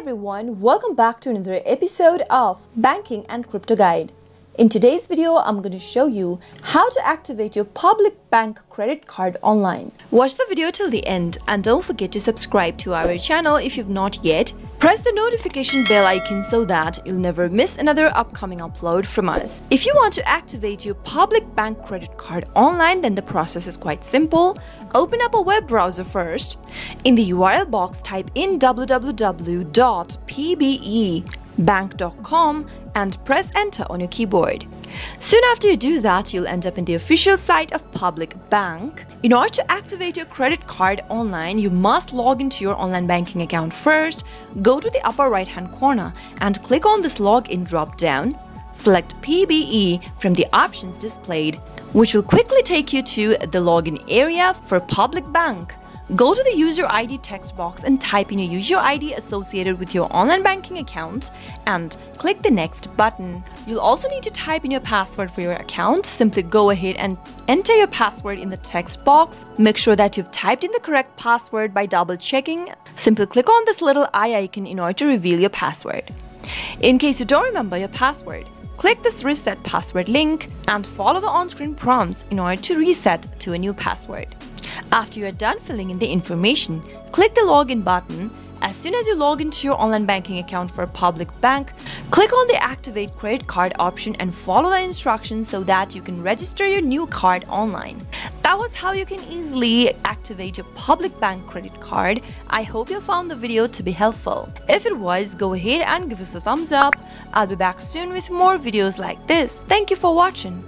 everyone, welcome back to another episode of Banking and Crypto Guide. In today's video, I'm going to show you how to activate your public bank credit card online. Watch the video till the end and don't forget to subscribe to our channel if you've not yet. Press the notification bell icon so that you'll never miss another upcoming upload from us. If you want to activate your public bank credit card online, then the process is quite simple. Open up a web browser first. In the URL box, type in www.pbebank.com and press enter on your keyboard. Soon after you do that, you'll end up in the official site of Public Bank. In order to activate your credit card online, you must log into your online banking account first. Go to the upper right hand corner and click on this login drop down. Select PBE from the options displayed, which will quickly take you to the login area for Public Bank. Go to the user ID text box and type in your user ID associated with your online banking account and click the next button. You'll also need to type in your password for your account. Simply go ahead and enter your password in the text box. Make sure that you've typed in the correct password by double checking. Simply click on this little eye icon in order to reveal your password. In case you don't remember your password, click this reset password link and follow the on-screen prompts in order to reset to a new password. After you are done filling in the information, click the login button. As soon as you log into your online banking account for Public Bank, click on the activate credit card option and follow the instructions so that you can register your new card online. That was how you can easily activate your Public Bank credit card. I hope you found the video to be helpful. If it was, go ahead and give us a thumbs up. I'll be back soon with more videos like this. Thank you for watching.